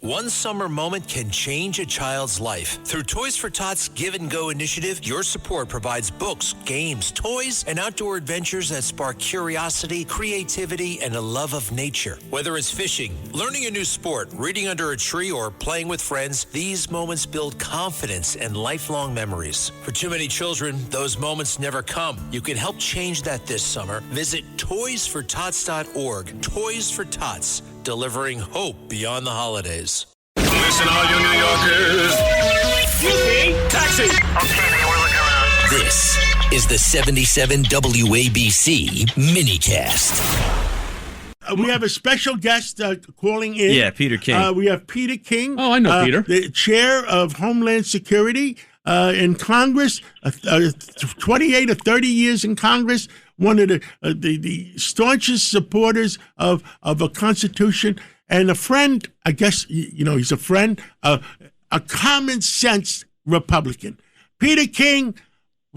One summer moment can change a child's life. Through Toys for Tots Give and Go initiative, your support provides books, games, toys, and outdoor adventures that spark curiosity, creativity, and a love of nature. Whether it's fishing, learning a new sport, reading under a tree, or playing with friends, these moments build confidence and lifelong memories. For too many children, those moments never come. You can help change that this summer. Visit toysfortots.org. Toys for Tots, delivering hope beyond the holidays. Listen, all you New Yorkers. Excuse me. Taxi. Okay, we're looking around. This is the 77 WABC minicast. We have a special guest calling in. Yeah, Peter King. We have Peter King. Oh, I know Peter. The chair of Homeland Security in Congress, 28 or 30 years in Congress, one of the staunchest supporters of a Constitution, and a friend, I guess, he's a friend, a common sense Republican. Peter King,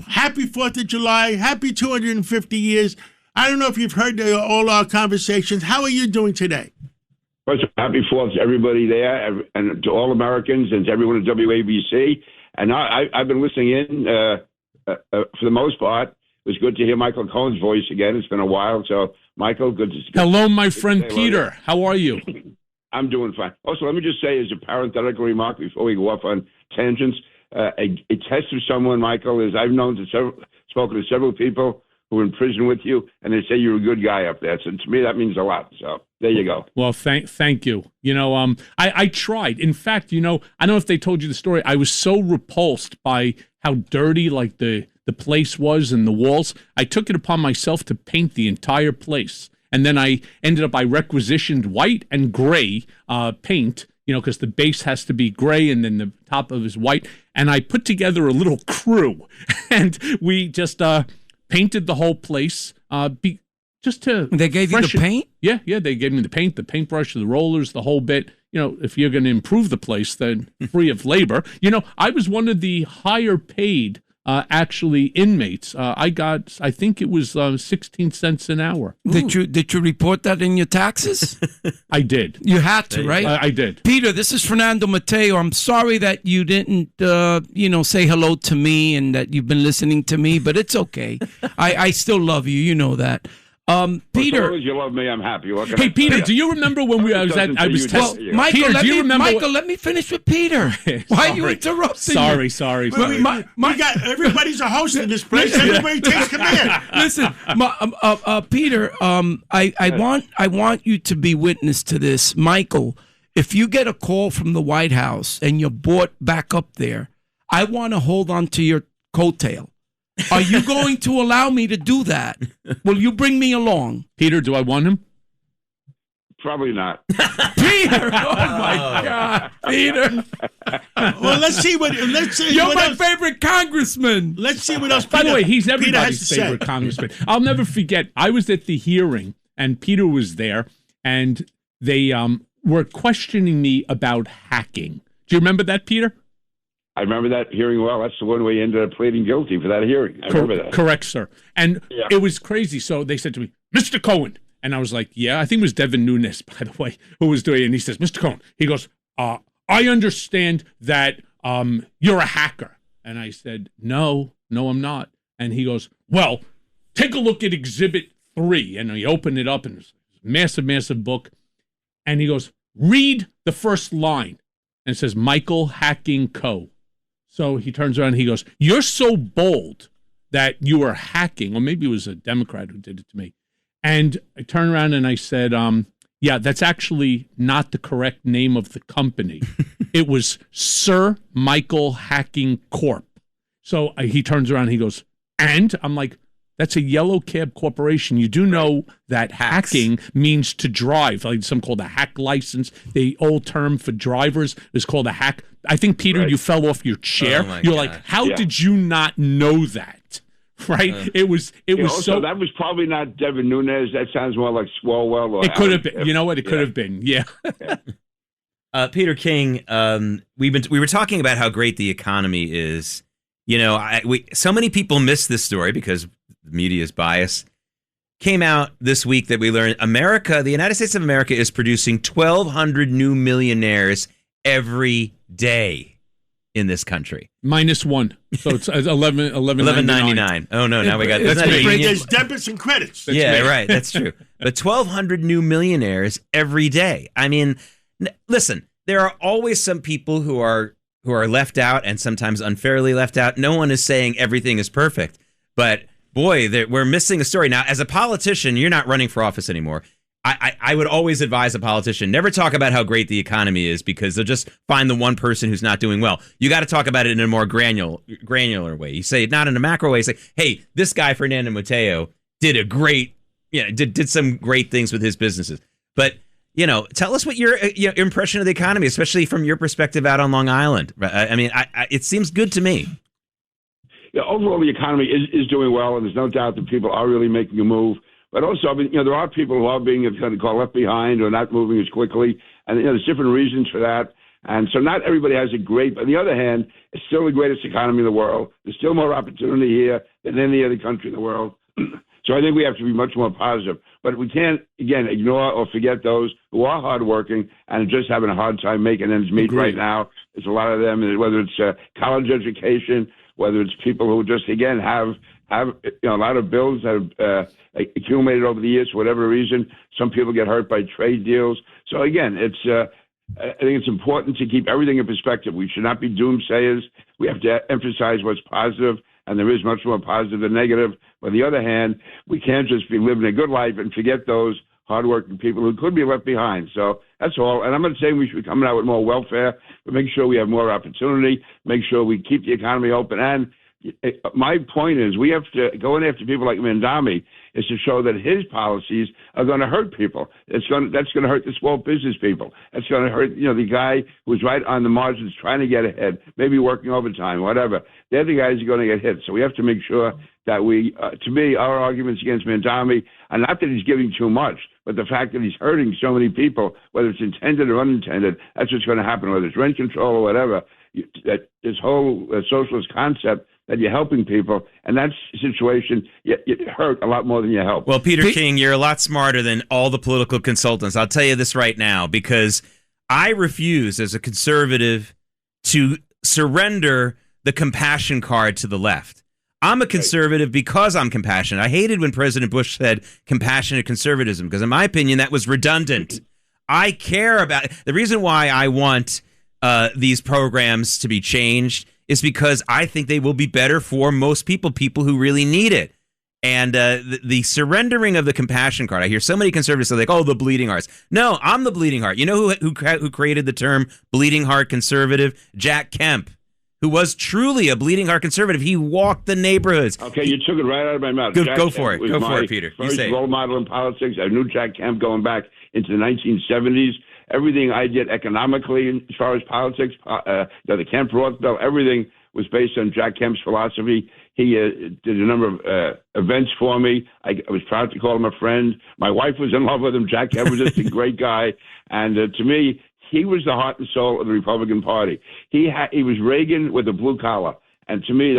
happy 4th of July, happy 250 years. I don't know if you've heard all our conversations. How are you doing today? First, happy 4th to everybody there and to all Americans and to everyone at WABC. And I've been listening in for the most part. It was good to hear Michael Cohen's voice again. It's been a while. So, Michael, good to see you. Hello, my friend Peter. How are you? I'm doing fine. Also, let me just say as a parenthetical remark before we go off on tangents, a test of someone, Michael, is I've spoken to several people who are in prison with you, and they say you're a good guy up there. So to me, that means a lot. So there you go. Well, thank you. I tried. In fact, I don't know if they told you the story. I was so repulsed by how dirty, like, the place was and the walls. I took it upon myself to paint the entire place. And then I requisitioned white and gray paint, because the base has to be gray and then the top of is white. And I put together a little crew, and we just painted the whole place. They gave you the paint? Yeah, they gave me the paint, the paintbrush, the rollers, the whole bit. If you're going to improve the place, then free of labor. I was one of the higher paid inmates. I think it was 16 cents an hour. Did you report that in your taxes? I did. You had to, right? I did. Peter, this is Fernando Mateo. I'm sorry that you didn't, say hello to me and that you've been listening to me, but it's okay. I still love you. You know that. Peter, as long as you love me, I'm happy. Hey, Peter, do you remember when I was testing? Michael, Peter, let me finish with Peter. Why are you interrupting? Sorry. Everybody's a host in this place. Everybody takes command. Listen, Peter, I want you to be witness to this. Michael, if you get a call from the White House and you're brought back up there, I want to hold on to your coattail. Are you going to allow me to do that? Will you bring me along? Peter, do I want him? Probably not. Peter! Oh, my God. Peter! Well, let's see. You're what my else. favorite congristman. Let's see what else. By the way, he's everybody's has to favorite say. congressman. I'll never forget. I was at the hearing, and Peter was there, and they were questioning me about hacking. Do you remember that, Peter? I remember that hearing well. That's the one where you ended up pleading guilty for that hearing. I remember that. Correct, sir. And It was crazy. So they said to me, Mr. Cohen. And I was like, yeah, I think it was Devin Nunes, by the way, who was doing it. And he says, Mr. Cohen, he goes, I understand that you're a hacker. And I said, no, I'm not. And he goes, well, take a look at Exhibit 3. And he opened it up, and it's a massive, massive book. And he goes, read the first line. And it says, Michael Hacking Co. So he turns around and he goes, you're so bold that you are hacking, or maybe it was a Democrat who did it to me. And I turned around and I said, yeah, that's actually not the correct name of the company. It was Sir Michael Hacking Corp. So he turns around and he goes, and? I'm like, that's a yellow cab corporation. You do know that hacking means to drive, like some called a hack license. The old term for drivers is called a hack. I think, Peter, you fell off your chair. You're like, how did you not know that? Right? It was so. That was probably not Devin Nunes. That sounds more like Swalwell. Or it could have been. You know what? It could have been. Yeah. Peter King, we were talking about how great the economy is. So many people miss this story because the media is biased. Came out this week that we learned the United States of America is producing 1,200 new millionaires every day in this country. -1. So it's 11.99. Oh no, now we got That's that's not a great. union. There's debits and credits. Yeah, right. That's true. But 1,200 new millionaires every day. I mean, listen, there are always some people who are left out and sometimes unfairly left out. No one is saying everything is perfect, but boy, we're missing a story. Now, as a politician, you're not running for office anymore. I would always advise a politician, never talk about how great the economy is, because they'll just find the one person who's not doing well. You got to talk about it in a more granular way. You say it not in a macro way. You say, hey, this guy, Fernando Mateo, did a great, did some great things with his businesses. But, tell us what your impression of the economy, especially from your perspective out on Long Island. I mean, it seems good to me. Yeah, overall, the economy is doing well, and there's no doubt that people are really making a move. But also, I mean, there are people who are being kind of called left behind or not moving as quickly, and there's different reasons for that. And so not everybody has a great, but on the other hand, it's still the greatest economy in the world. There's still more opportunity here than any other country in the world. So I think we have to be much more positive. But we can't, again, ignore or forget those who are hardworking and just having a hard time making ends meet right now. There's a lot of them, whether it's college education, whether it's people who just, again, have a lot of bills that have accumulated over the years for whatever reason. Some people get hurt by trade deals. So again, I think it's important to keep everything in perspective. We should not be doomsayers. We have to emphasize what's positive, and there is much more positive than negative. But on the other hand, we can't just be living a good life and forget those hardworking people who could be left behind. So that's all. And I'm not saying we should be coming out with more welfare, but make sure we have more opportunity, make sure we keep the economy open. And my point is, we have to go in after people like Mandami is to show that his policies are going to hurt people. That's going to hurt the small business people. That's going to hurt the guy who's right on the margins trying to get ahead, maybe working overtime, whatever. They're the guys who are going to get hit. So we have to make sure that we, to me, our arguments against Mandami are not that he's giving too much, but the fact that he's hurting so many people, whether it's intended or unintended, that's what's going to happen, whether it's rent control or whatever. That this whole socialist concept that you're helping people, and that situation, you hurt a lot more than you help. Well, Peter King, you're a lot smarter than all the political consultants. I'll tell you this right now, because I refuse as a conservative to surrender the compassion card to the left. I'm a conservative because I'm compassionate. I hated when President Bush said compassionate conservatism, because in my opinion, that was redundant. I care about it. The reason why I want these programs to be changed is because I think they will be better for most people who really need it. And the surrendering of the compassion card, I hear so many conservatives say, like, oh, the bleeding hearts. No, I'm the bleeding heart. You know who created the term bleeding heart conservative? Jack Kemp, who was truly a bleeding heart conservative. He walked the neighborhoods. Okay, you took it right out of my mouth. Go for it. Go for it, Peter. First role model in politics. I knew Jack Kemp going back into the 1970s. Everything I did economically, as far as politics, the Kemp-Roth bill, everything was based on Jack Kemp's philosophy. He did a number of events for me. I was proud to call him a friend. My wife was in love with him. Jack Kemp was just a great guy. And to me, he was the heart and soul of the Republican Party. He was Reagan with a blue collar. And to me,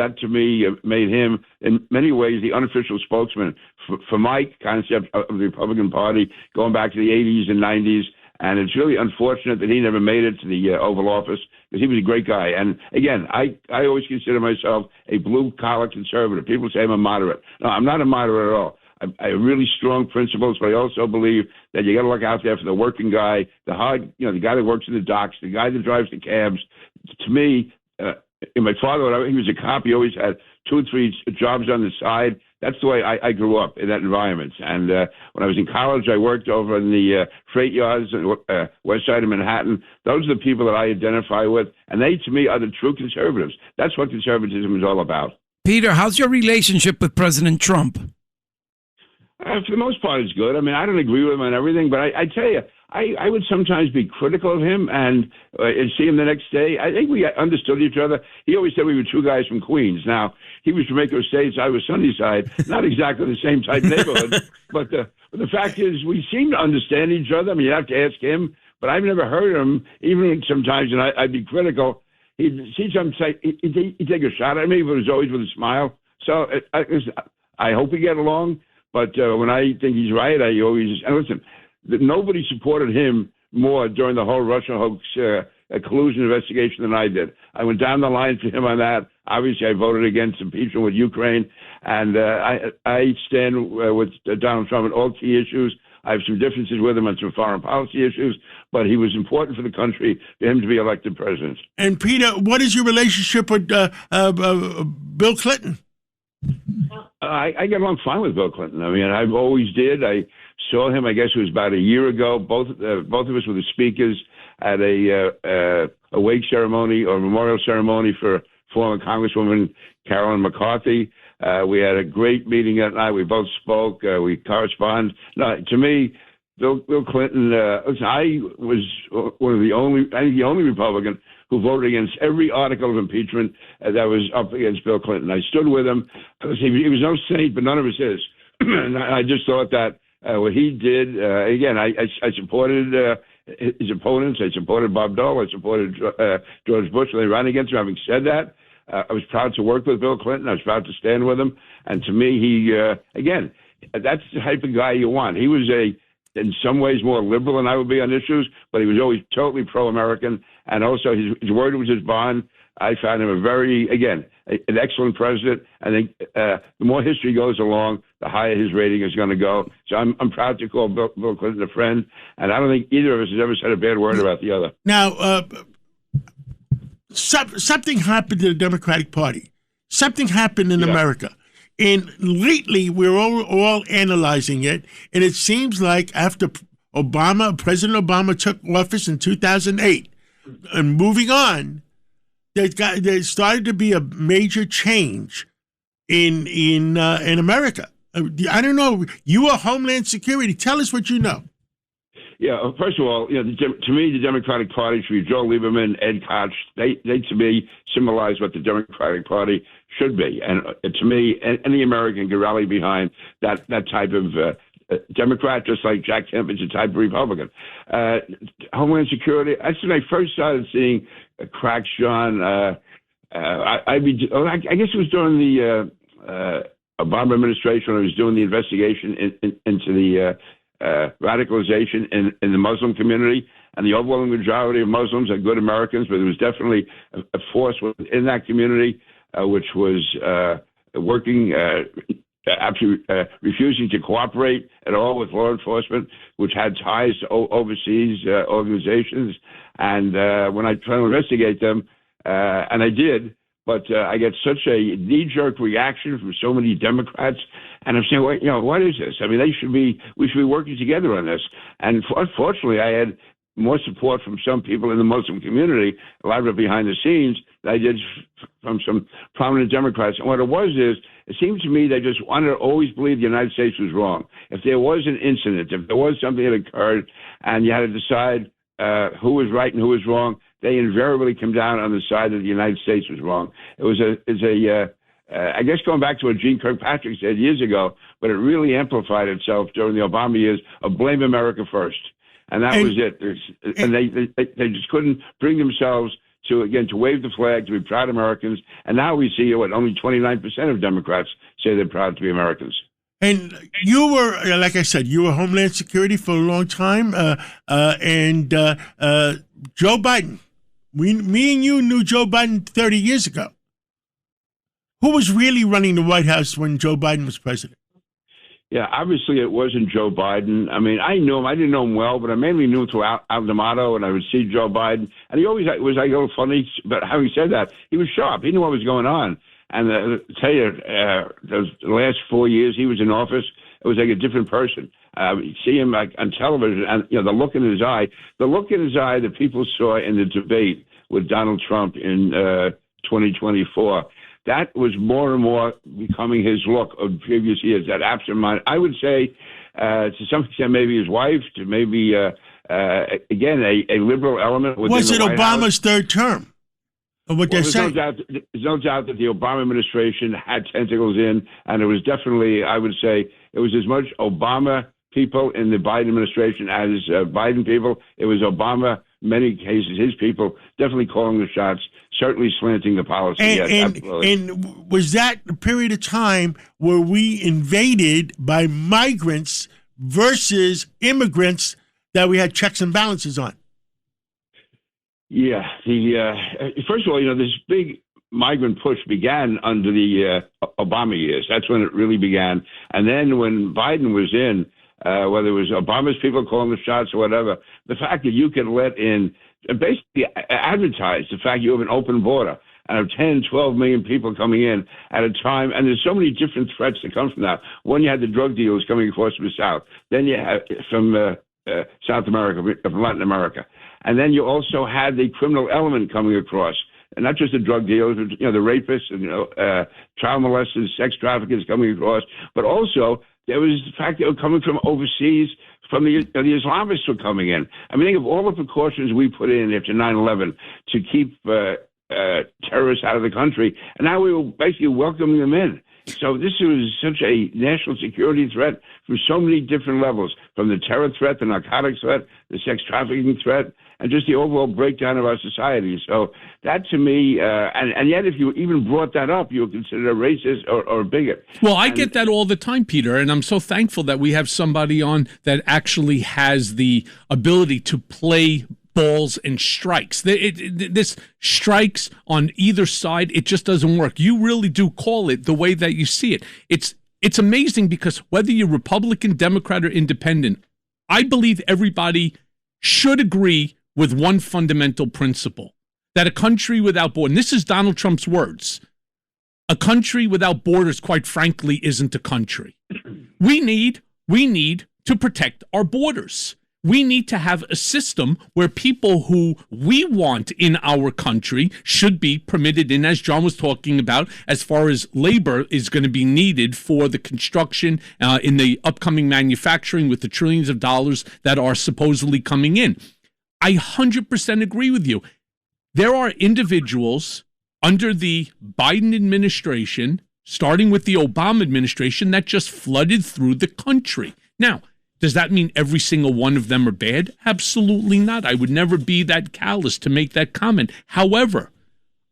made him, in many ways, the unofficial spokesman for my concept of the Republican Party going back to the 80s and 90s. And it's really unfortunate that he never made it to the Oval Office, because he was a great guy. And again, I always consider myself a blue-collar conservative. People say I'm a moderate. No, I'm not a moderate at all. I have really strong principles, but I also believe that you got to look out there for the working guy, the guy that works in the docks, the guy that drives the cabs. To me, my father, he was a cop. He always had 2 or 3 jobs on the side. That's the way I grew up, in that environment. And when I was in college, I worked over in the freight yards on the west side of Manhattan. Those are the people that I identify with, and they, to me, are the true conservatives. That's what conservatism is all about. Peter, how's your relationship with President Trump? For the most part, it's good. I mean, I don't agree with him on everything, but I tell you, I would sometimes be critical of him and see him the next day. I think we understood each other. He always said we were 2 guys from Queens. Now, he was from Jamaica Estates, I was Sunnyside. Not exactly the same type neighborhood, but the fact is we seem to understand each other. I mean, you have to ask him, but I've never heard him, even sometimes, and I'd be critical. He'd see something, he'd take a shot at me, but it was always with a smile. So I hope we get along. But when I think he's right, I always, and listen, nobody supported him more during the whole Russia hoax collusion investigation than I did. I went down the line for him on that. Obviously, I voted against impeachment with Ukraine, and I stand with Donald Trump on all key issues. I have some differences with him on some foreign policy issues, but he was important for the country for him to be elected president. And Peter, what is your relationship with Bill Clinton? I get along fine with Bill Clinton. I mean, I always did. I saw him, I guess it was about a year ago. Both of us were the speakers at a wake ceremony or memorial ceremony for former Congresswoman Carolyn McCarthy. We had a great meeting that night. We both spoke. We corresponded. No, to me, Bill Clinton, listen, I was one of the only Republican who voted against every article of impeachment that was up against Bill Clinton. I stood with him. He was no saint, but none of us is. And I just thought that what he did, again, I supported his opponents. I supported Bob Dole. I supported George Bush when they ran against him. Having said that, I was proud to work with Bill Clinton. I was proud to stand with him. And to me, he, again, that's the type of guy you want. He was in some ways more liberal than I would be on issues, but he was always totally pro-American. And also his word was his bond. I found him an excellent president. I think the more history goes along, the higher his rating is going to go. So I'm proud to call Bill Clinton a friend. And I don't think either of us has ever said a bad word about the other. Now, something happened to the Democratic Party. Something happened in America. And lately, we're all analyzing it. And it seems like after President Obama took office in 2008, and moving on, there started to be a major change in America. I don't know. You are Homeland Security. Tell us what you know. Yeah, first of all, to me, the Democratic Party should be Joe Lieberman, Ed Koch. They to me symbolize what the Democratic Party should be, and to me, any American can rally behind that type of Democrat, just like Jack Kemp is a type of Republican. Homeland Security. That's when I first started seeing cracks, John. I guess it was during the Obama administration when I was doing the investigation into the radicalization in the Muslim community, and the overwhelming majority of Muslims are good Americans, but there was definitely a force within that community which was working, absolutely refusing to cooperate at all with law enforcement, which had ties to overseas organizations. And when I tried to investigate them, and I did, but I get such a knee-jerk reaction from so many Democrats, and I'm saying, well, what is this? I mean, we should be working together on this. And unfortunately, I had more support from some people in the Muslim community, a lot of it behind the scenes, than I did from some prominent Democrats. And what it was is, it seemed to me they just wanted to always believe the United States was wrong. If there was an incident, if there was something that occurred, and you had to decide who was right and who was wrong, they invariably come down on the side that the United States was wrong. It was I guess going back to what Gene Kirkpatrick said years ago, but it really amplified itself during the Obama years of blame America first. And that was it. And they just couldn't bring themselves to wave the flag, to be proud Americans. And now we see only 29% of Democrats say they're proud to be Americans. And you were, like I said, you were Homeland Security for a long time. And Joe Biden, me and you knew Joe Biden 30 years ago. Who was really running the White House when Joe Biden was president? Yeah, obviously it wasn't Joe Biden. I mean, I knew him. I didn't know him well, but I mainly knew him through Al D'Amato, and I would see Joe Biden. And he always was like a little funny, but having said that, he was sharp. He knew what was going on. And to tell you, the last 4 years he was in office, it was like a different person. You see him like on television, and the look in his eye, that people saw in the debate with Donald Trump in 2024. That was more and more becoming his look of previous years, that absent-minded. I would say, to some extent, maybe his wife, to maybe, again, a liberal element within was it the White Obama's House. Third term? Or what they're saying? There's no doubt that the Obama administration had tentacles in, and it was definitely, I would say, it was as much Obama people in the Biden administration as Biden people. It was Obama, many cases, his people, definitely calling the shots, certainly slanting the policy. And was that a period of time where we invaded by migrants versus immigrants that we had checks and balances on? Yeah. First of all, this big migrant push began under the Obama years. That's when it really began. And then when Biden was in, whether it was Obama's people calling the shots or whatever, the fact that you can let in, basically advertise the fact you have an open border and have 10, 12 million people coming in at a time. And there's so many different threats that come from that. One, you had the drug dealers coming across from the South. Then you have from South America, from Latin America. And then you also had the criminal element coming across. And not just the drug dealers, but, the rapists and, child molesters, sex traffickers coming across, but also there was the fact they were coming from overseas, from the Islamists were coming in. I mean, think of all the precautions we put in after 9/11 to keep terrorists out of the country, and now we were basically welcoming them in. So this was such a national security threat from so many different levels, from the terror threat, the narcotics threat, the sex trafficking threat, and just the overall breakdown of our society. So that to me, and yet if you even brought that up, you were considered a racist or a bigot. Well, I get that all the time, Peter, and I'm so thankful that we have somebody on that actually has the ability to play balls and strikes. This strikes on either side, it just doesn't work. You really do call it the way that you see it. It's amazing because whether you're Republican, Democrat, or Independent, I believe everybody should agree with one fundamental principle, that a country without borders, and this is Donald Trump's words, a country without borders, quite frankly, isn't a country. We need to protect our borders. We need to have a system where people who we want in our country should be permitted in, as John was talking about, as far as labor is going to be needed for the construction in the upcoming manufacturing with the trillions of dollars that are supposedly coming in. I 100% agree with you. There are individuals under the Biden administration, starting with the Obama administration, that just flooded through the country. Now, does that mean every single one of them are bad? Absolutely not. I would never be that callous to make that comment. However,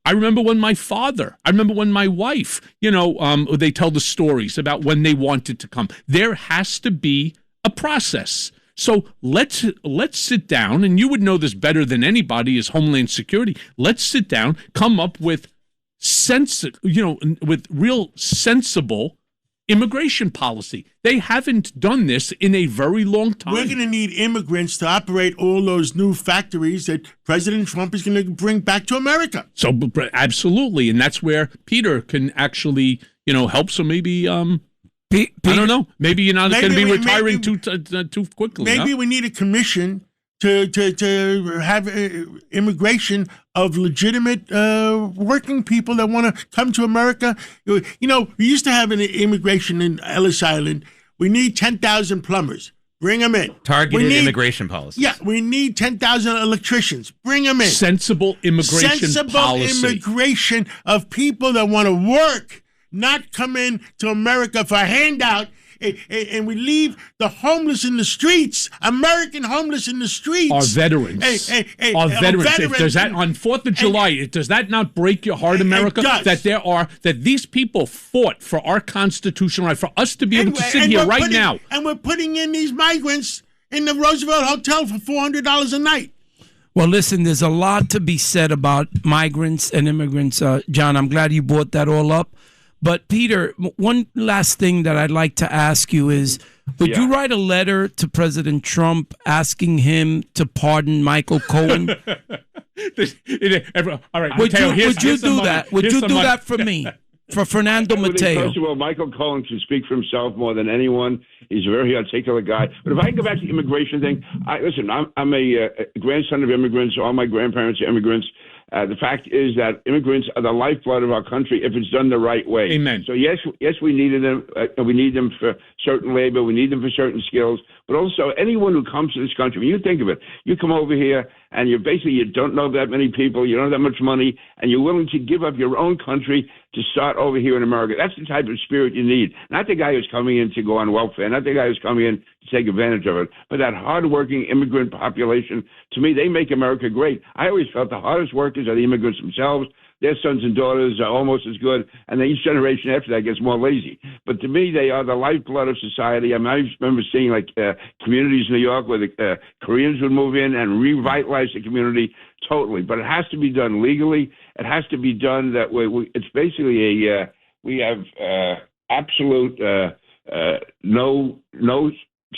I remember when my wife, they tell the stories about when they wanted to come. There has to be a process. So let's sit down, and you would know this better than anybody as Homeland Security. Let's sit down, come up with with real sensible immigration policy. They haven't done this in a very long time. We're going to need immigrants to operate all those new factories that President Trump is going to bring back to America. So absolutely, and that's where Peter can actually, help. So maybe, I don't know. Maybe you're not going to be retiring too quickly. Maybe we need a commission to have immigration of legitimate working people that want to come to America. We used to have an immigration in Ellis Island. We need 10,000 plumbers. Bring them in. Targeted immigration policies. Yeah, we need 10,000 electricians. Bring them in. Sensible immigration policy. Sensible immigration of people that want to work, not come in to America for a handout. And we leave the homeless in the streets, American homeless in the streets. Our veterans. Our veterans. Does that on 4th of July, does that not break your heart, America? That these people fought for our constitutional right, for us to be able to sit here right now. And we're putting in these migrants in the Roosevelt Hotel for $400 a night. Well, listen, there's a lot to be said about migrants and immigrants. John, I'm glad you brought that all up. But, Peter, one last thing that I'd like to ask you is, would you write a letter to President Trump asking him to pardon Michael Cohen? All right, would you do that? Would you do that for me, for Fernando Mateo? First of all, Michael Cohen can speak for himself more than anyone. He's a very articulate guy. But if I can go back to the immigration thing, I'm a grandson of immigrants. All my grandparents are immigrants. The fact is that immigrants are the lifeblood of our country if it's done the right way. Amen. So yes, we needed them. We need them for certain labor. We need them for certain skills. But also, anyone who comes to this country, when you think of it, you come over here and you don't know that many people, you don't have that much money, and you're willing to give up your own country to start over here in America. That's the type of spirit you need. Not the guy who's coming in to go on welfare. Not the guy who's coming in to take advantage of it. But that hardworking immigrant population, to me, they make America great. I always felt the hardest workers are the immigrants themselves. Their sons and daughters are almost as good, and then each generation after that gets more lazy. But to me, they are the lifeblood of society. I mean, I remember seeing communities in New York where the Koreans would move in and revitalize the community totally. But it has to be done legally. It has to be done that way. It's basically we have absolute no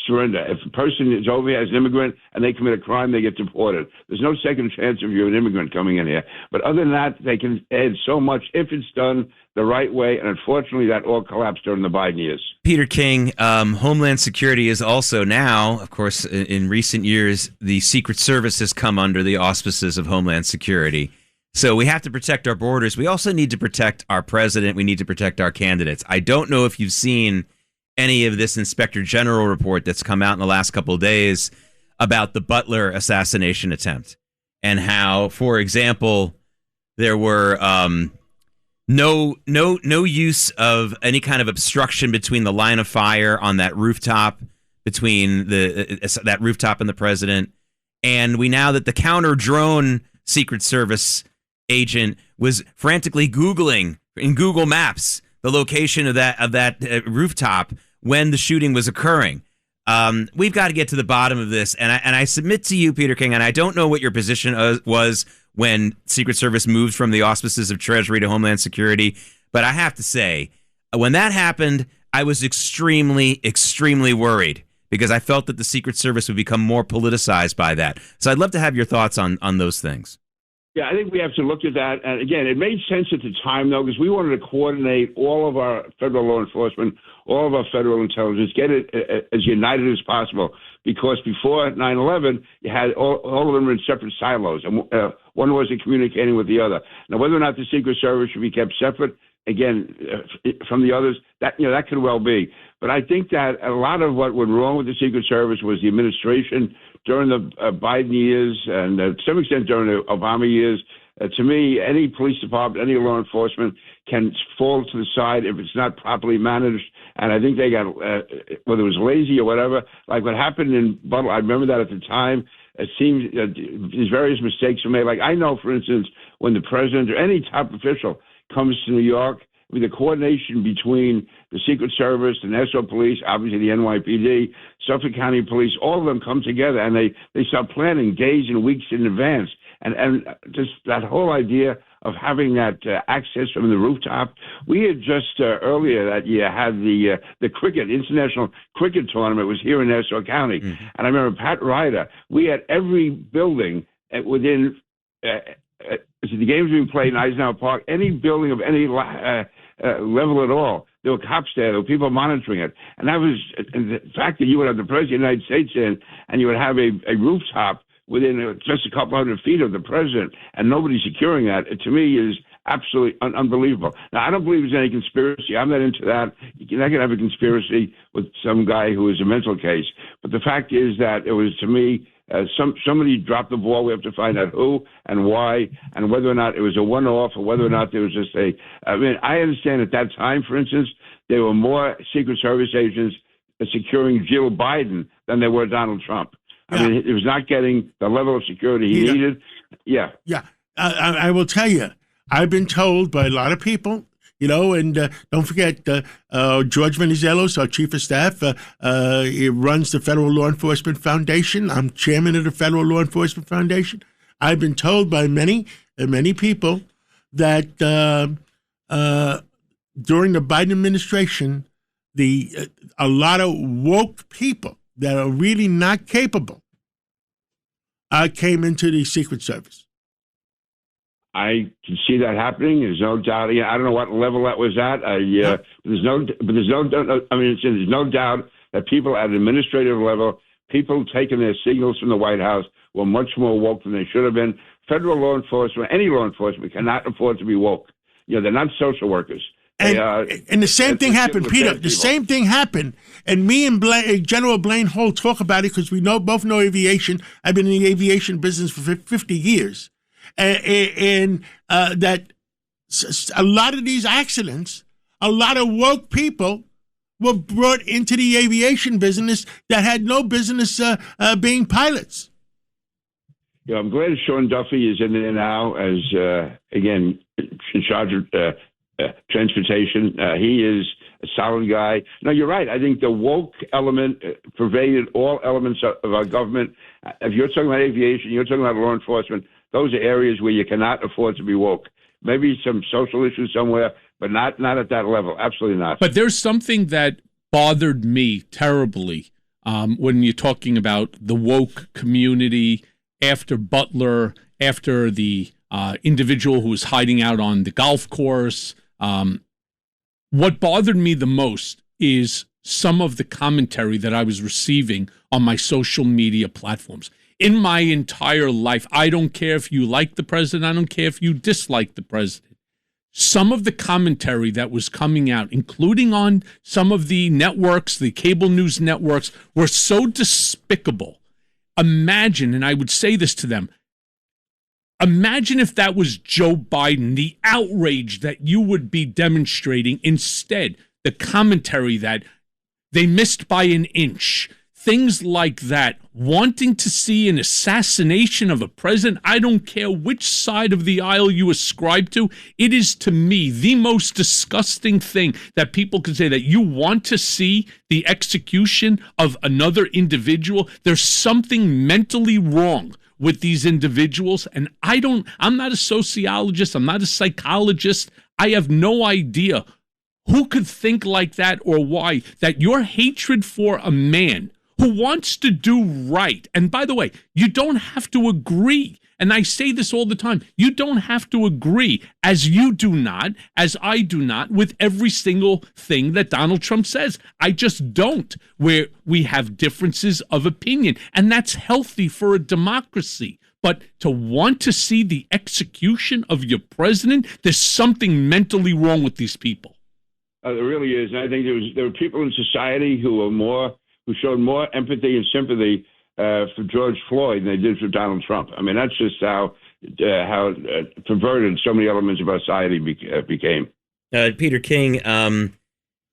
surrender. If a person is over here as an immigrant and they commit a crime, they get deported. There's no second chance if you're an immigrant coming in here. But other than that, they can add so much if it's done the right way. And unfortunately, that all collapsed during the Biden years. Peter King, Homeland Security is also now, of course, in recent years, the Secret Service has come under the auspices of Homeland Security. So we have to protect our borders. We also need to protect our president. We need to protect our candidates. I don't know if you've seen any of this Inspector General report that's come out in the last couple of days about the Butler assassination attempt and how, for example, there were no use of any kind of obstruction between the line of fire on that rooftop between that rooftop and the president. And we now that the counter drone Secret Service agent was frantically Googling in Google Maps the location of that rooftop when the shooting was occurring. We've got to get to the bottom of this. And I submit to you, Peter King, and I don't know what your position was when Secret Service moved from the auspices of Treasury to Homeland Security, but I have to say, when that happened, I was extremely, extremely worried because I felt that the Secret Service would become more politicized by that. So I'd love to have your thoughts on those things. Yeah, I think we have to look at that. And again, it made sense at the time, though, because we wanted to coordinate all of our federal law enforcement, all of our federal intelligence, get it as united as possible. Because before 9/11, you had all of them were in separate silos, and one wasn't communicating with the other. Now, whether or not the Secret Service should be kept separate, again, from the others, that could well be. But I think that a lot of what went wrong with the Secret Service was the administration during the Biden years and to some extent during the Obama years. To me, any police department, any law enforcement can fall to the side if it's not properly managed. And I think they got, whether it was lazy or whatever, like what happened in Butler, I remember that at the time. It seems these various mistakes were made. Like I know, for instance, when the president or any top official comes to New York, with the coordination between the Secret Service, the National Police, obviously the NYPD, Suffolk County Police, all of them come together and they start planning days and weeks in advance. And just that whole idea of having that access from the rooftop. We had just earlier that year had the cricket, international cricket tournament was here in Nassau County. Mm-hmm. And I remember Pat Ryder, we had every building within the games being played in Eisenhower Park, any building of any level at all. There were cops there. There were people monitoring it. And that was the fact that you would have the President of the United States in and you would have a rooftop within just a couple hundred feet of the president and nobody securing that, to me, is absolutely unbelievable. Now, I don't believe there's any conspiracy. I'm not into that. You're not going to have a conspiracy with some guy who is a mental case. But the fact is that it was, to me, somebody dropped the ball. We have to find out who and why and whether or not it was a one-off or whether or not there was just I mean, I understand at that time, for instance, there were more Secret Service agents securing Jill Biden than there were Donald Trump. I mean, it was not getting the level of security he needed. Yeah. Yeah. I will tell you, I've been told by a lot of people, you know, and don't forget, George Venizelos, our chief of staff, he runs the Federal Law Enforcement Foundation. I'm chairman of the Federal Law Enforcement Foundation. I've been told by many people that during the Biden administration, a lot of woke people that are really not capable came into the Secret Service. I can see that happening. There's no doubt. I don't know what level that was at. There's no doubt that people at an administrative level, people taking their signals from the White House, were much more woke than they should have been. Federal law enforcement, any law enforcement, cannot afford to be woke. You know, they're not social workers. And the same thing happened, Peter. The same thing happened. And me and General Blaine Holt talk about it because we both know aviation. I've been in the aviation business for 50 years. And that a lot of these accidents, a lot of woke people were brought into the aviation business that had no business being pilots. Yeah, I'm glad Sean Duffy is in there now as, again, in charge of transportation. He is a solid guy. No, you're right. I think the woke element pervaded all elements of our government. If you're talking about aviation, you're talking about law enforcement, those are areas where you cannot afford to be woke. Maybe some social issues somewhere, but not at that level. Absolutely not. But there's something that bothered me terribly when you're talking about the woke community after Butler, after the individual who was hiding out on the golf course. What bothered me the most is some of the commentary that I was receiving on my social media platforms. In my entire life, I don't care if you like the president, I don't care if you dislike the president. Some of the commentary that was coming out, including on some of the networks, the cable news networks, were so despicable. Imagine, and I would say this to them, imagine if that was Joe Biden, the outrage that you would be demonstrating. Instead, the commentary that they missed by an inch, things like that, wanting to see an assassination of a president. I don't care which side of the aisle you ascribe to. It is, to me, the most disgusting thing that people can say, that you want to see the execution of another individual. There's something mentally wrong with these individuals, and I'm not a sociologist, I'm not a psychologist. I have no idea who could think like that or why. That your hatred for a man who wants to do right, and by the way, you don't have to agree, and I say this all the time, you don't have to agree, as you do not, as I do not, with every single thing that Donald Trump says. I just don't, where we have differences of opinion, and that's healthy for a democracy. But to want to see the execution of your president, there's something mentally wrong with these people. There really is, and I think there were people in society who showed more empathy and sympathy for George Floyd than they did for Donald Trump. I mean, that's just how perverted so many elements of our society became. Peter King,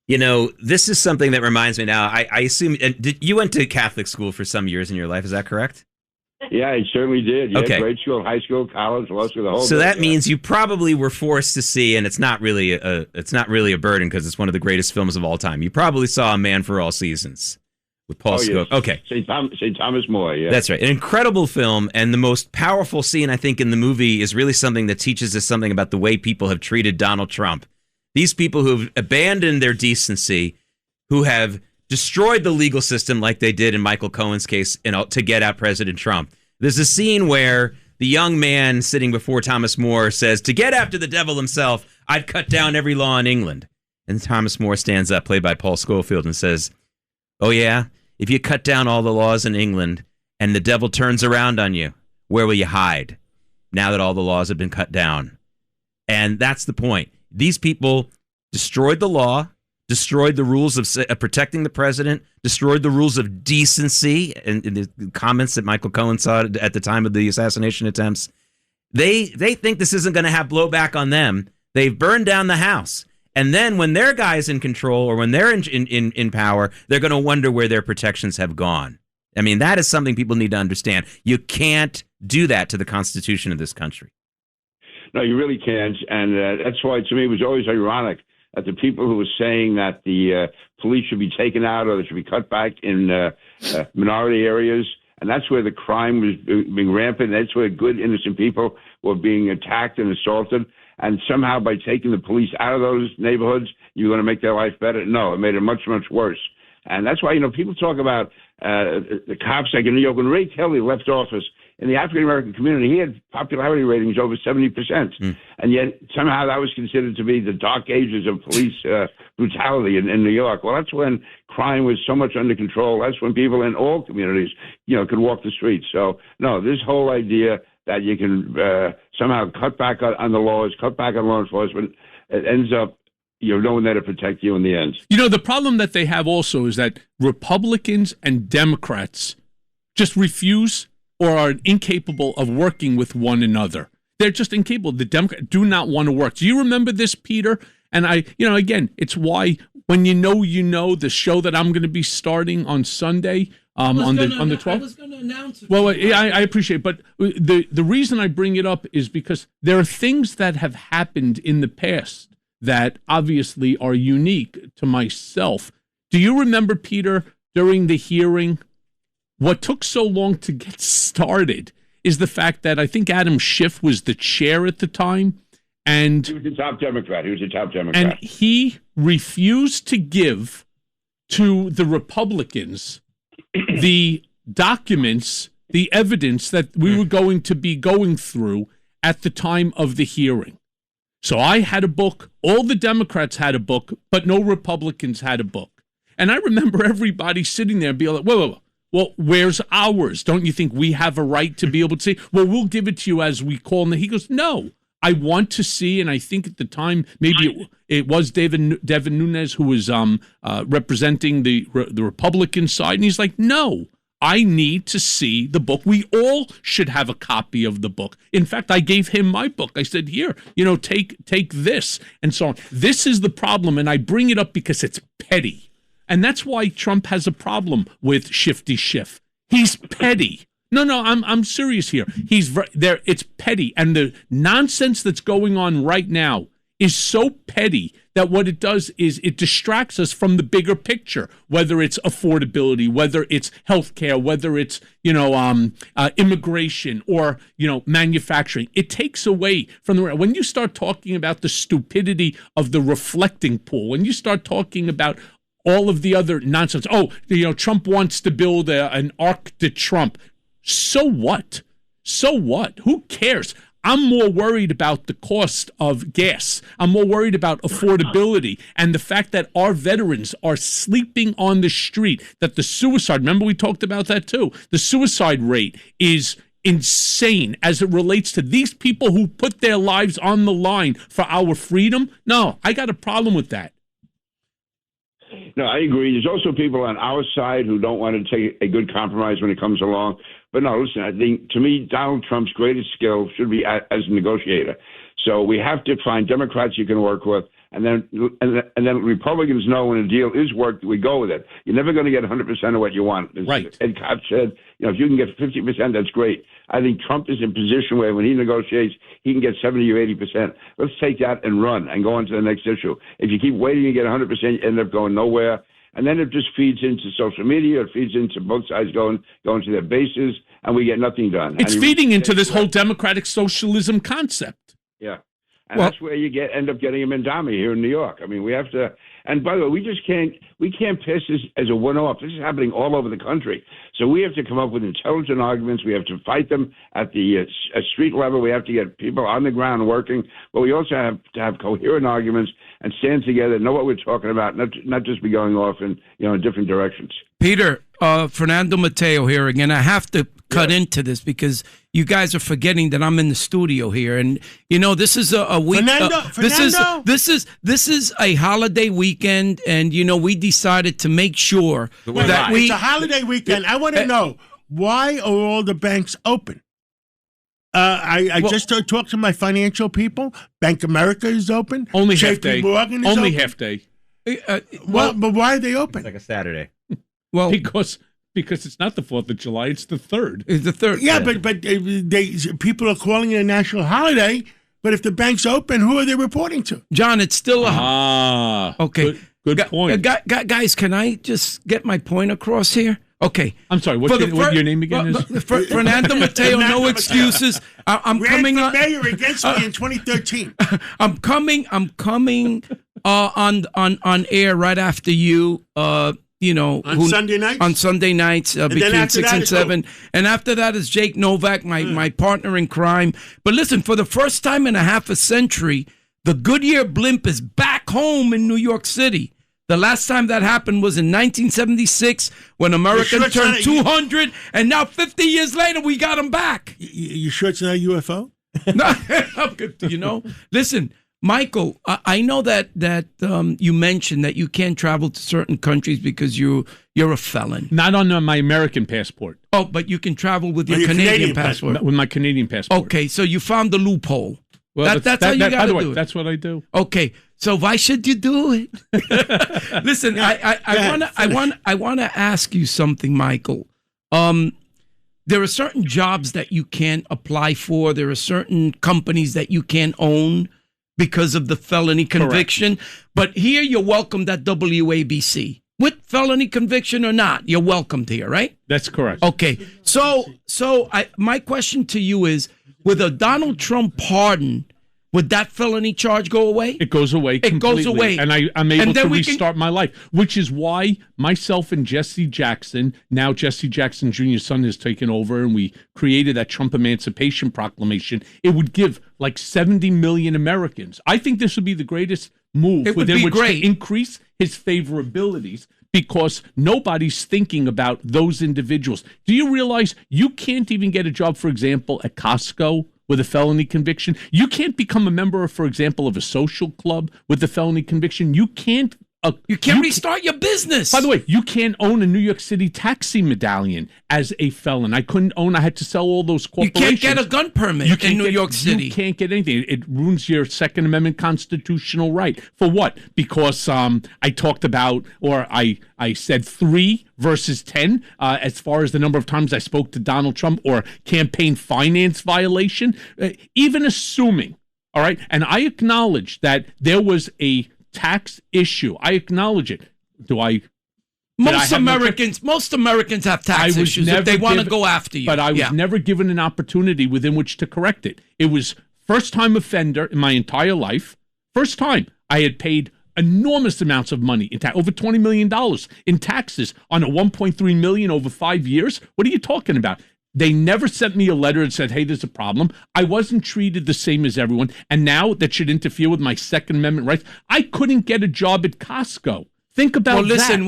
this is something that reminds me now. I assume you went to Catholic school for some years in your life. Is that correct? Yeah, I certainly did. Yeah, okay. Grade school, high school, college, law school, the whole. So that means you probably were forced to see, and it's not really a burden because it's one of the greatest films of all time. You probably saw A Man for All Seasons with Paul Scofield. Yes. Okay, St. Thomas More. Yeah, that's right. An incredible film, and the most powerful scene I think in the movie is really something that teaches us something about the way people have treated Donald Trump. These people who've abandoned their decency, who have destroyed the legal system like they did in Michael Cohen's case to get out President Trump. There's a scene where the young man sitting before Thomas More says, to get after the devil himself, I'd cut down every law in England. And Thomas More stands up, played by Paul Scofield, and says, oh yeah, if you cut down all the laws in England and the devil turns around on you, where will you hide now that all the laws have been cut down? And that's the point. These people destroyed the law, destroyed the rules of protecting the president, destroyed the rules of decency, and the comments that Michael Cohen saw at the time of the assassination attempts. They think this isn't going to have blowback on them. They've burned down the house. And then when their guy's in control or when they're in power, they're going to wonder where their protections have gone. I mean, that is something people need to understand. You can't do that to the Constitution of this country. No, you really can't. And that's why, to me, it was always ironic that the people who were saying that the police should be taken out or they should be cut back in minority areas, and that's where the crime was being rampant. That's where good, innocent people were being attacked and assaulted. And somehow by taking the police out of those neighborhoods, you're going to make their life better. No, it made it much, much worse. And that's why, people talk about the cops like in New York. When Ray Kelly left office, in the African-American community, he had popularity ratings over 70%. And yet somehow that was considered to be the dark ages of police brutality in New York. Well, that's when crime was so much under control. That's when people in all communities, could walk the streets. So, no, this whole idea that you can somehow cut back on the laws, cut back on law enforcement, it ends up no one there to protect you in the end. The problem that they have also is that Republicans and Democrats just refuse or are incapable of working with one another. They're just incapable. The Democrats do not want to work. Do you remember this, Peter? And again, it's why when you know, the show that I'm going to be starting on Sunday on the 12th. I was going to announce it. Well, I appreciate it, but the reason I bring it up is because there are things that have happened in the past that obviously are unique to myself. Do you remember, Peter, during the hearing, what took so long to get started is the fact that I think Adam Schiff was the chair at the time. And he was a top Democrat. And he refused to give to the Republicans the documents, the evidence that we were going to be going through at the time of the hearing. So I had a book. All the Democrats had a book, but no Republicans had a book. And I remember everybody sitting there and being like, whoa. Well, where's ours? Don't you think we have a right to be able to say, well, we'll give it to you as we call. And he goes, no. I want to see, and I think at the time maybe it was Devin Nunes who was representing the Republican side, and he's like, "No, I need to see the book. We all should have a copy of the book." In fact, I gave him my book. I said, "Here, take this," and so on. This is the problem, and I bring it up because it's petty, and that's why Trump has a problem with Shifty Schiff. He's petty. No, I'm serious here. He's there. It's petty, and the nonsense that's going on right now is so petty that what it does is it distracts us from the bigger picture. Whether it's affordability, whether it's healthcare, whether it's immigration or manufacturing, it takes away from the. When you start talking about the stupidity of the reflecting pool, when you start talking about all of the other nonsense, Trump wants to build an Arc de Trump. So what? Who cares? I'm more worried about the cost of gas. I'm more worried about affordability and the fact that our veterans are sleeping on the street, that the suicide, remember we talked about that too, the suicide rate is insane as it relates to these people who put their lives on the line for our freedom. No, I got a problem with that. No, I agree. There's also people on our side who don't want to take a good compromise when it comes along. But no, listen, I think, to me, Donald Trump's greatest skill should be as a negotiator. So we have to find Democrats you can work with, and then Republicans know when a deal is worked, we go with it. You're never going to get 100% of what you want. As right. Ed Kopp said, if you can get 50%, that's great. I think Trump is in a position where when he negotiates, he can get 70 or 80%. Let's take that and run and go on to the next issue. If you keep waiting and get 100%, you end up going nowhere. And then it just feeds into social media. It feeds into both sides going to their bases, and we get nothing done. It's feeding into this whole democratic socialism concept. Yeah. And that's where you end up getting a Mandami here in New York. I mean, we have to. And by the way, we can't pass this as a one-off. This is happening all over the country. So we have to come up with intelligent arguments. We have to fight them at the street level. We have to get people on the ground working. But we also have to have coherent arguments and stand together, know what we're talking about, not just be going off in different directions. Peter, Fernando Mateo here again. I have to cut into this because you guys are forgetting that I'm in the studio here, and this is a week. Fernando? This is a holiday weekend, and we decided to make sure that it's a holiday weekend. I want to know, why are all the banks open? I just talked to my financial people. Bank of America is open. Only JP half day. Morgan is only open. half day. But why are they open? It's like a Saturday. Well, because it's not the 4th of July; it's the 3rd. It's the 3rd. Yeah, but people are calling it a national holiday. But if the bank's open, who are they reporting to? John, it's still a okay. Good point, guys. Can I just get my point across here? Okay. I'm sorry. What's your name again? Fernando Mateo. No excuses. I'm coming for mayor against me in 2013. I'm coming on air right after you. Sunday nights? On Sunday nights between 6 and 7. And after that is Jake Novak, my partner in crime. But listen, for the first time in a half a century, the Goodyear blimp is back home in New York City. The last time that happened was in 1976 when America turned 200, and now 50 years later, we got them back. You sure it's not a UFO? No, listen, Michael, I know that you mentioned that you can't travel to certain countries because you're a felon. Not on my American passport. Oh, but you can travel with your Canadian passport. With my Canadian passport. Okay, so you found the loophole. Well, that's how you got to do it. That's what I do. Okay, so why should you do it? Listen, I want to ask you something, Michael. There are certain jobs that you can't apply for. There are certain companies that you can't own because of the felony conviction. Correct. But here you're welcomed at WABC. With felony conviction or not, you're welcomed here, right? That's correct. Okay. So my question to you is, with a Donald Trump pardon, would that felony charge go away? It goes away completely. It goes away. And I'm able to restart my life, which is why myself and Jesse Jackson, now Jesse Jackson Jr.'s son, has taken over, and we created that Trump Emancipation Proclamation. It would give like 70 million Americans. I think this would be the greatest move within which to increase his favorabilities, because nobody's thinking about those individuals. Do you realize you can't even get a job, for example, at Costco with a felony conviction? You can't become a member, for example, of a social club with a felony conviction. You can't restart your business. By the way, you can't own a New York City taxi medallion as a felon. I couldn't own. I had to sell all those corporations. You can't get a gun permit in New York City. You can't get anything. It ruins your Second Amendment constitutional right. For what? Because I talked about, or I said 3 versus 10 as far as the number of times I spoke to Donald Trump, or campaign finance violation. Even assuming, all right, and I acknowledge that there was a tax issue. I acknowledge it. Most Americans have tax issues if they want to go after you. But I was never given an opportunity within which to correct it. It was first-time offender in my entire life. First time I had paid enormous amounts of money in over $20 million in taxes on a $1.3 million over 5 years. What are you talking about? They never sent me a letter and said, hey, there's a problem. I wasn't treated the same as everyone. And now that should interfere with my Second Amendment rights. I couldn't get a job at Costco. Think about that. Well, listen,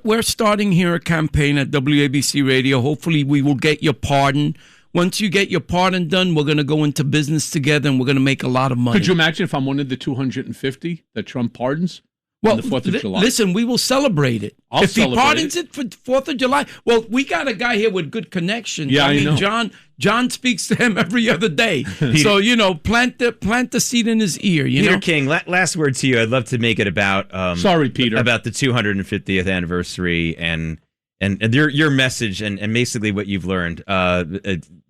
we're starting here a campaign at WABC Radio. Hopefully we will get your pardon. Once you get your pardon done, we're going to go into business together, and we're going to make a lot of money. Could you imagine if I'm one of the 250 that Trump pardons? Well, the 4th of July. Listen, we will celebrate it. If he pardons it for 4th of July, well, we got a guy here with good connections. Yeah, I mean, know. John speaks to him every other day. So, plant the seed in his ear. Peter King, last word to you. I'd love to make it about sorry, Peter, about the 250th anniversary and your message and basically what you've learned.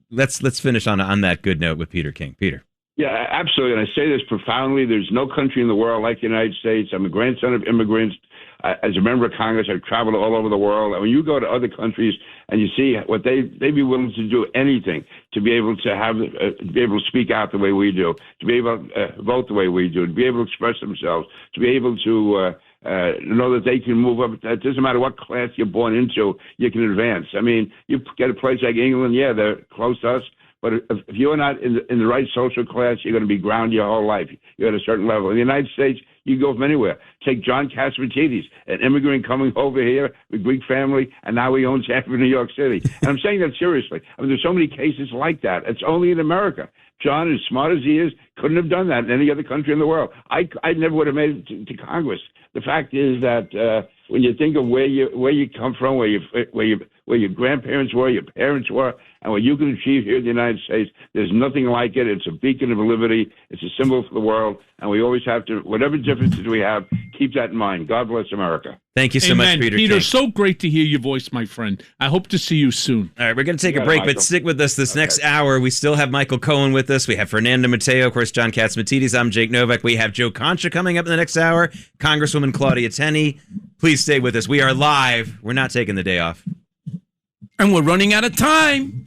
Let's finish on that good note with Peter King. Peter. Yeah, absolutely. And I say this profoundly. There's no country in the world like the United States. I'm a grandson of immigrants. As a member of Congress, I've traveled all over the world. And when you go to other countries and you see what they'd be willing to do anything to be able to speak out the way we do, to be able to vote the way we do, to be able to express themselves, to be able to know that they can move up. It doesn't matter what class you're born into, you can advance. I mean, you get a place like England, yeah, they're close to us. But if you're not in the right social class, you're going to be grounded your whole life. You're at a certain level. In the United States, you go from anywhere. Take John Catsimatidis, an immigrant coming over here with Greek family, and now he owns half of New York City. And I'm saying that seriously. I mean, there's so many cases like that. It's only in America. John, as smart as he is, couldn't have done that in any other country in the world. I never would have made it to Congress. The fact is that when you think of where you come from, where your grandparents were, your parents were, and what you can achieve here in the United States, there's nothing like it. It's a beacon of liberty. It's a symbol for the world, and we always have to, whatever differences we have, keep that in mind. God bless America. Thank you so much, Peter Peter, King. so great to hear your voice, my friend. I hope to see you soon. All right, we're going to take a break, Michael, but stick with us this next hour. We still have Michael Cohen with us. We have Fernando Mateo, of course, John Catsimatidis. I'm Jake Novak. We have Joe Concha coming up in the next hour, Congresswoman Claudia Tenney. Please stay with us. We are live. We're not taking the day off. And we're running out of time.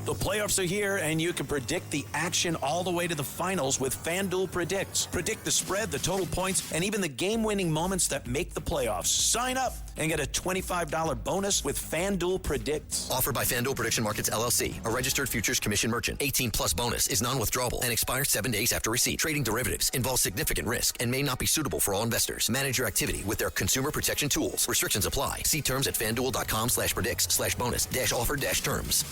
The playoffs are here, and you can predict the action all the way to the finals with FanDuel Predicts. Predict the spread, the total points, and even the game-winning moments that make the playoffs. Sign up and get a $25 bonus with FanDuel Predicts. Offered by FanDuel Prediction Markets, LLC, a registered futures commission merchant. 18-plus bonus is non-withdrawable and expires 7 days after receipt. Trading derivatives involves significant risk and may not be suitable for all investors. Manage your activity with their consumer protection tools. Restrictions apply. See terms at FanDuel.com/predicts/bonus-offer-terms.